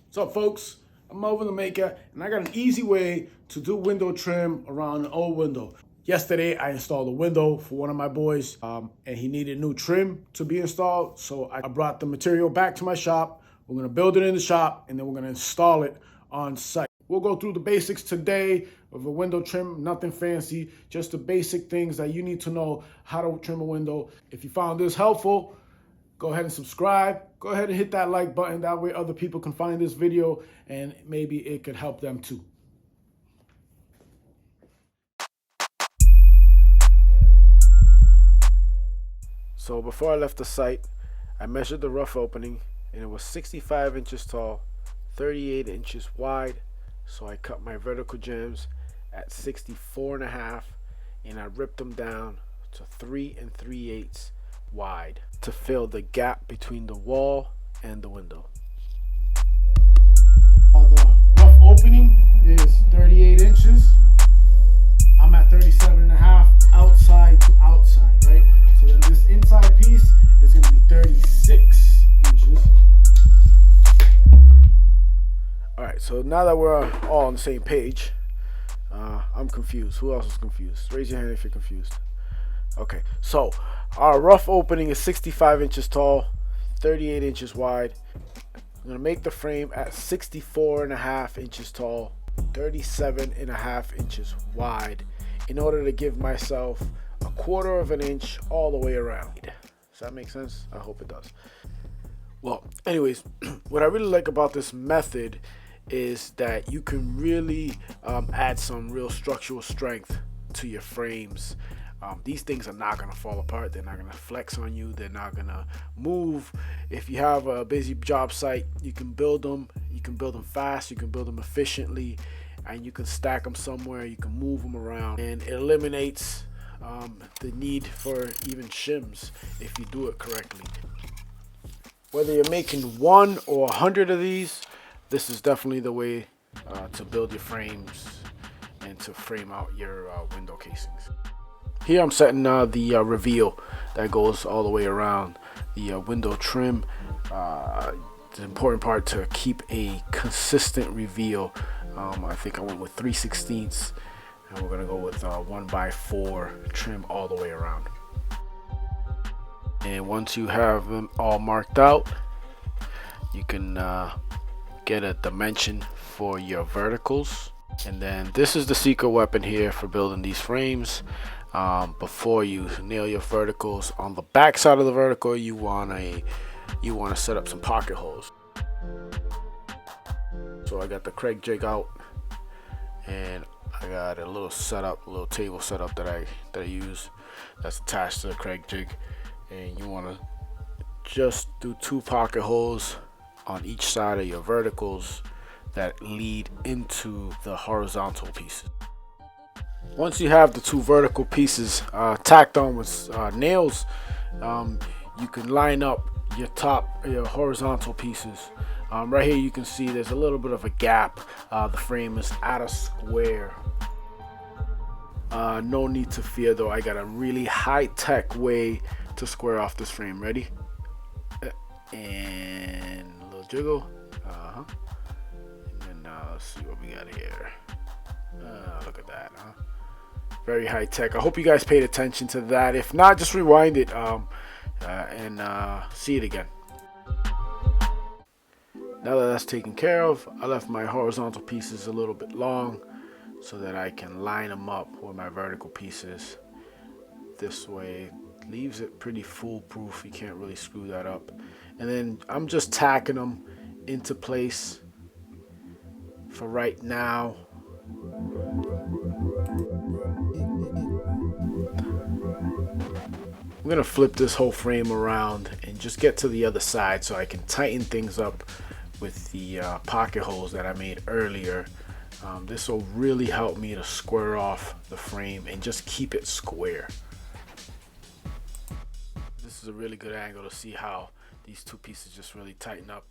What's up, folks? I'm Melvin the Maker, and I got an easy way to do window trim around an old window. Yesterday, I installed a window for one of my boys, and he needed new trim to be installed, so I brought the material back to my shop. We're gonna build it in the shop, and then we're gonna install it on site. We'll go through the basics today of a window trim, nothing fancy, just the basic things that you need to know how to trim a window. If you found this helpful, go ahead and subscribe. Go ahead and hit that like button. That way other people can find this video and maybe it could help them too. So before I left the site, I measured the rough opening and it was 65 inches tall, 38 inches wide. So I cut my vertical jambs at 64.5 and I ripped them down to 3 3/8 wide to fill the gap between the wall and the window. The rough opening is 38 inches. I'm at 37.5 outside to outside, right? So then this inside piece is going to be 36 inches. All right, so now that we're all on the same page, I'm confused. Who else is confused? Raise your hand if you're confused. Okay, so our rough opening is 65 inches tall, 38 inches wide. I'm gonna make the frame at 64.5 inches tall, 37.5 inches wide, in order to give myself a 1/4 of an inch all the way around. Does that make sense? I hope it does. Well, anyways, what I really like about this method is that you can really add some real structural strength to your frames. These things are not going to fall apart. They're not going to flex on you. They're not going to move. If you have a busy job site, you can build them. You can build them fast. You can build them efficiently. And you can stack them somewhere. You can move them around. And it eliminates the need for even shims if you do it correctly. Whether you're making 1 or 100 of these, this is definitely the way to build your frames and to frame out your window casings. Here I'm setting the reveal that goes all the way around the window trim. The important part to keep a consistent reveal. I think I went with 3/16, and we're gonna go with 1x4 trim all the way around. And once you have them all marked out, you can get a dimension for your verticals. And then this is the secret weapon here for building these frames. Before you nail your verticals, on the back side of the vertical, you want to set up some pocket holes. So I got the Craig jig out, and I got a little table setup that I use that's attached to the Craig jig. And you want to just do 2 pocket holes on each side of your verticals that lead into the horizontal pieces. Once you have the 2 vertical pieces tacked on with nails, you can line up your horizontal pieces. Right here you can see there's a little bit of a gap. The frame is at a square. No need to fear though. I got a really high-tech way to square off this frame. Ready? And a little jiggle. And then let's see what we got here. Look at that, huh? Very high tech. I hope you guys paid attention to that. If not, just rewind it and see it again. Now that that's taken care of, I left my horizontal pieces a little bit long so that I can line them up with my vertical pieces. This way it leaves it pretty foolproof. You can't really screw that up. And then I'm just tacking them into place for right now. I'm gonna flip this whole frame around and just get to the other side so I can tighten things up with the pocket holes that I made earlier. This will really help me to square off the frame and just keep it square. This is a really good angle to see how these 2 pieces just really tighten up.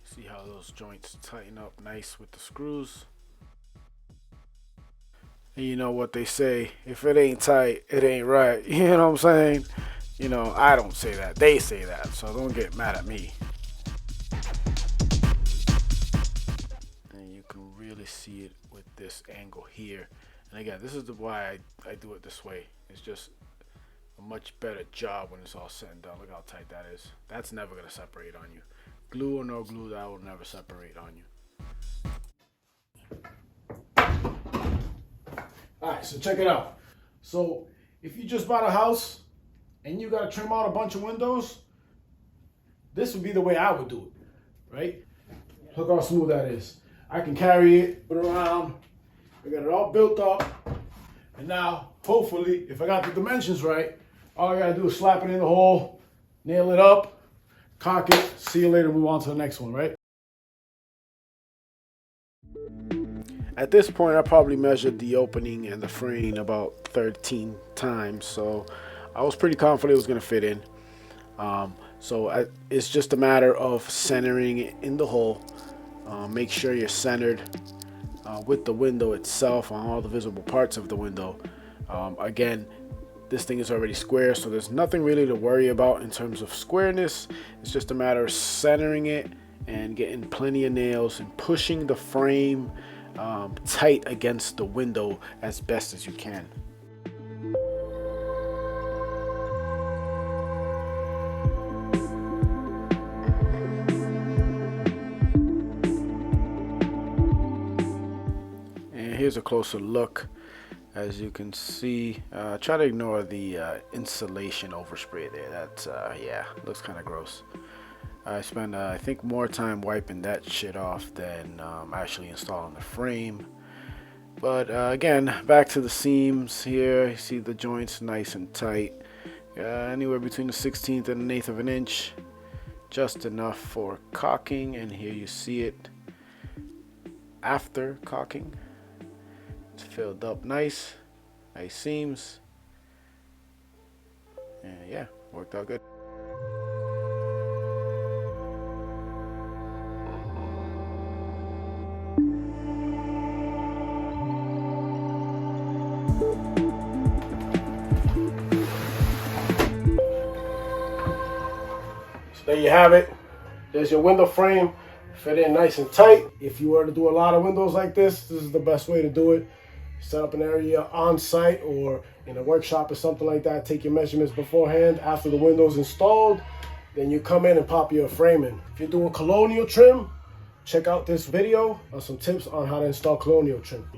See how those joints tighten up nice with the screws. And you know what they say, if it ain't tight, it ain't right. You know what I'm saying? You know, I don't say that. They say that, so don't get mad at me. really see it with this angle here. And again, this is why I do it this way. It's just a much better job when it's all said and done. Look how tight that is. That's never gonna separate on you. Glue or no glue, that will never separate on you. Alright, so check it out. So if you just bought a house and you gotta trim out a bunch of windows, this would be the way I would do it, right? Look how smooth that is. I can carry it, put it around. I got it all built up. And now, hopefully, if I got the dimensions right, all I gotta do is slap it in the hole, nail it up, cock it, see you later, move on to the next one, right? At this point, I probably measured the opening and the frame about 13 times, so I was pretty confident it was gonna fit in. It's just a matter of centering it in the hole. Make sure you're centered with the window itself on all the visible parts of the window. Again, this thing is already square, so there's nothing really to worry about in terms of squareness. It's just a matter of centering it and getting plenty of nails and pushing the frame tight against the window as best as you can. And here's a closer look. As you can see, try to ignore the insulation overspray there. That's yeah, looks kind of gross. I spent I think more time wiping that shit off than actually installing the frame. But again, back to the seams here. You see the joints nice and tight, anywhere between the 1/16th and an 1/8 of an inch, just enough for caulking. And here you see it after caulking. It's filled up nice seams, and yeah, worked out good. So there you have it. There's your window frame. Fit in nice and tight. If you were to do a lot of windows like this is the best way to do it. Set up an area on site or in a workshop or something like that. Take your measurements beforehand. After the window's installed, then you come in and pop your frame in. If you're doing colonial trim, check out this video on some tips on how to install colonial trim.